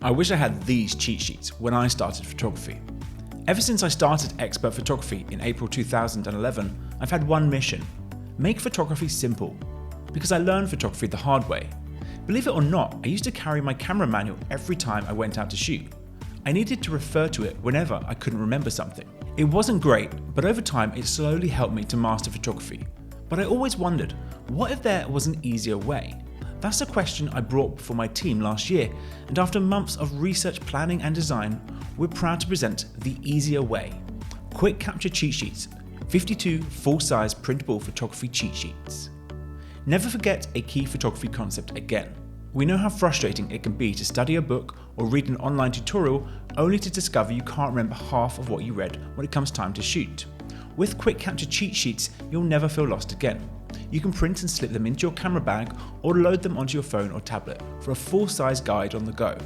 I wish I had these cheat sheets when I started photography. Ever since I started Expert Photography in April 2011, I've had one mission: make photography simple. Because I learned photography the hard way. Believe it or not, I used to carry my camera manual every time I went out to shoot. I needed to refer to it whenever I couldn't remember something. It wasn't great, but over time it slowly helped me to master photography. But I always wondered, what if there was an easier way? That's a question I brought before my team last year, and after months of research, planning and design, we're proud to present the easier way. Quick Capture Cheat Sheets, 52 full-size printable photography cheat sheets. Never forget a key photography concept again. We know how frustrating it can be to study a book or read an online tutorial only to discover you can't remember half of what you read when it comes time to shoot. With Quick Capture Cheat Sheets, you'll never feel lost again. You can print and slip them into your camera bag or load them onto your phone or tablet for a full-size guide on the go.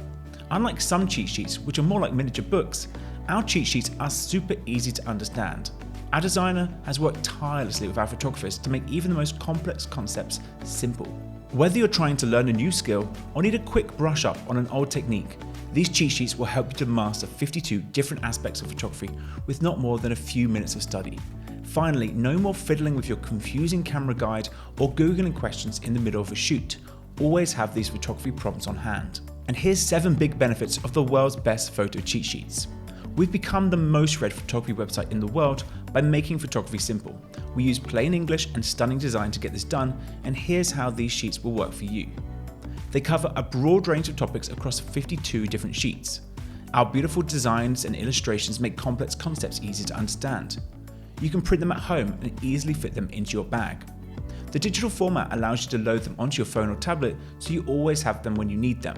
Unlike some cheat sheets, which are more like miniature books, our cheat sheets are super easy to understand. Our designer has worked tirelessly with our photographers to make even the most complex concepts simple. Whether you're trying to learn a new skill or need a quick brush up on an old technique, these cheat sheets will help you to master 52 different aspects of photography with not more than a few minutes of study. Finally, no more fiddling with your confusing camera guide or Googling questions in the middle of a shoot. Always have these photography prompts on hand. And here's 7 big benefits of the world's best photo cheat sheets. We've become the most read photography website in the world by making photography simple. We use plain English and stunning design to get this done, and here's how these sheets will work for you. They cover a broad range of topics across 52 different sheets. Our beautiful designs and illustrations make complex concepts easy to understand. You can print them at home and easily fit them into your bag. The digital format allows you to load them onto your phone or tablet so you always have them when you need them.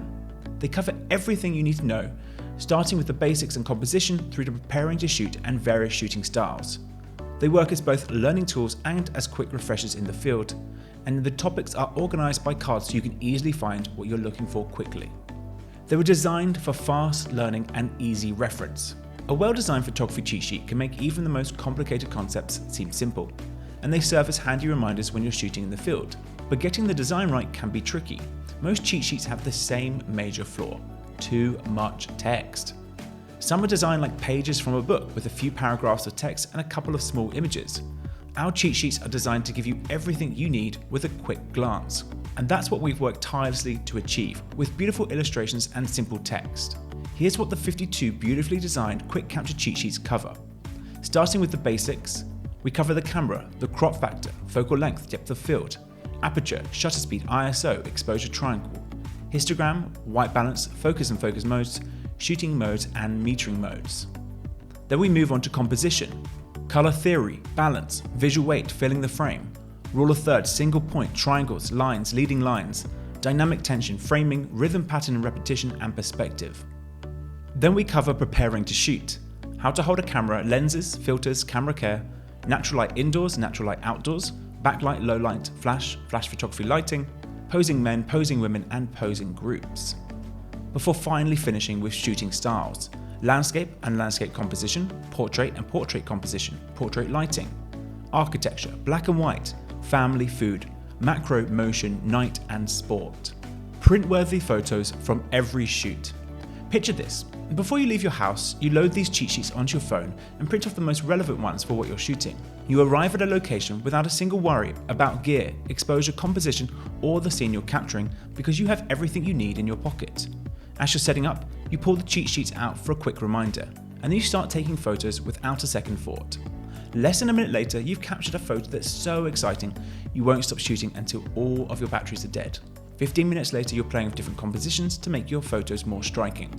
They cover everything you need to know, starting with the basics and composition through to preparing to shoot and various shooting styles. They work as both learning tools and as quick refreshers in the field, and the topics are organized by cards so you can easily find what you're looking for quickly. They were designed for fast learning and easy reference. A well-designed photography cheat sheet can make even the most complicated concepts seem simple, and they serve as handy reminders when you're shooting in the field. But getting the design right can be tricky. Most cheat sheets have the same major flaw: too much text. Some are designed like pages from a book with a few paragraphs of text and a couple of small images. Our cheat sheets are designed to give you everything you need with a quick glance. And that's what we've worked tirelessly to achieve, with beautiful illustrations and simple text. Here's what the 52 beautifully designed quick capture cheat sheets cover. Starting with the basics, we cover the camera, the crop factor, focal length, depth of field, aperture, shutter speed, ISO, exposure triangle, histogram, white balance, focus and focus modes, shooting modes and metering modes. Then we move on to composition, color theory, balance, visual weight, filling the frame, rule of thirds, single point, triangles, lines, leading lines, dynamic tension, framing, rhythm, pattern and repetition, and perspective. Then we cover preparing to shoot, how to hold a camera, lenses, filters, camera care, natural light indoors, natural light outdoors, backlight, low light, flash photography lighting, posing men, posing women, and posing groups. Before finally finishing with shooting styles, landscape and landscape composition, portrait and portrait composition, portrait lighting, architecture, black and white, family, food, macro, motion, night and sport. Print-worthy photos from every shoot. Picture this: before you leave your house, you load these cheat sheets onto your phone and print off the most relevant ones for what you're shooting. You arrive at a location without a single worry about gear, exposure, composition, or the scene you're capturing because you have everything you need in your pocket. As you're setting up, you pull the cheat sheets out for a quick reminder, and then you start taking photos without a second thought. Less than a minute later, you've captured a photo that's so exciting, you won't stop shooting until all of your batteries are dead. 15 minutes later, you're playing with different compositions to make your photos more striking.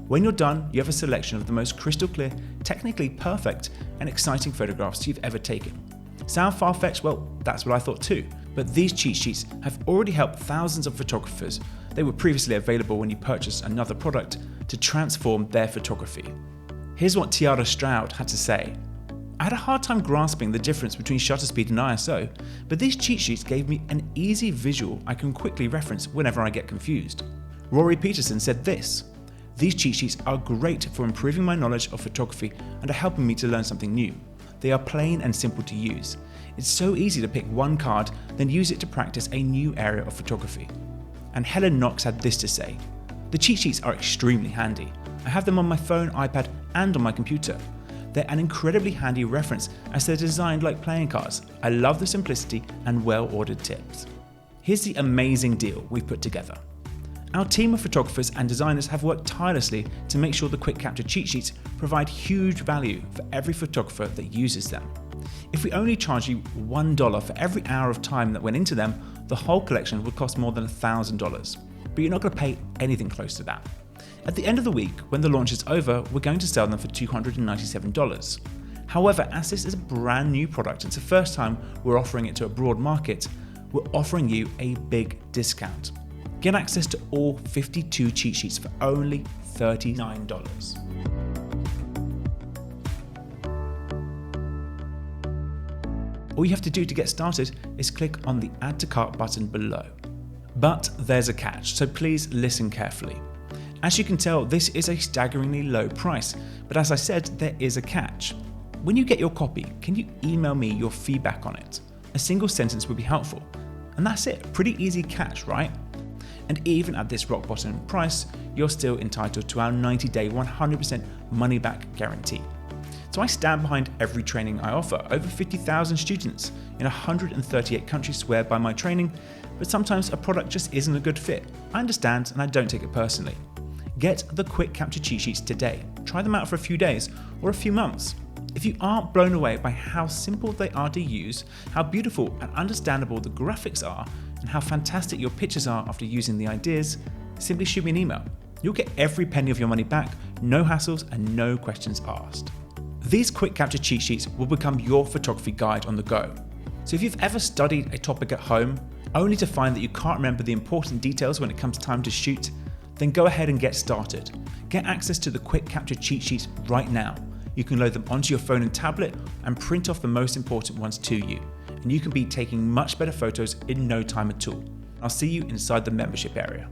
When you're done, you have a selection of the most crystal clear, technically perfect, and exciting photographs you've ever taken. Sound far-fetched? Well, that's what I thought too. But these cheat sheets have already helped thousands of photographers. They were previously available when you purchased another product to transform their photography. Here's what Tiara Stroud had to say. I had a hard time grasping the difference between shutter speed and ISO, but these cheat sheets gave me an easy visual I can quickly reference whenever I get confused. Rory Peterson said this: these cheat sheets are great for improving my knowledge of photography and are helping me to learn something new. They are plain and simple to use. It's so easy to pick one card, then use it to practice a new area of photography. And Helen Knox had this to say: The cheat sheets are extremely handy. I have them on my phone, iPad, and on my computer. They're an incredibly handy reference as they're designed like playing cards. I love the simplicity and well-ordered tips. Here's the amazing deal we've put together. Our team of photographers and designers have worked tirelessly to make sure the Quick Capture cheat sheets provide huge value for every photographer that uses them. If we only charge you $1 for every hour of time that went into them, the whole collection would cost more than $1,000. But you're not going to pay anything close to that. At the end of the week, when the launch is over, we're going to sell them for $297. However, as this is a brand new product, it's the first time we're offering it to a broad market, we're offering you a big discount. Get access to all 52 cheat sheets for only $39. All you have to do to get started is click on the Add to Cart button below. But there's a catch, so please listen carefully. As you can tell, this is a staggeringly low price, but as I said, there is a catch. When you get your copy, can you email me your feedback on it? A single sentence would be helpful. And that's it, pretty easy catch, right? And even at this rock bottom price, you're still entitled to our 90-day 100% money back guarantee. So I stand behind every training I offer. Over 50,000 students in 138 countries swear by my training, but sometimes a product just isn't a good fit. I understand and I don't take it personally. Get the Quick Capture cheat sheets today. Try them out for a few days or a few months. If you aren't blown away by how simple they are to use, how beautiful and understandable the graphics are, and how fantastic your pictures are after using the ideas, simply shoot me an email. You'll get every penny of your money back, no hassles and no questions asked. These Quick Capture cheat sheets will become your photography guide on the go. So if you've ever studied a topic at home, only to find that you can't remember the important details when it comes time to shoot, then go ahead and get started. Get access to the Quick Capture cheat sheets right now. You can load them onto your phone and tablet and print off the most important ones to you. And you can be taking much better photos in no time at all. I'll see you inside the membership area.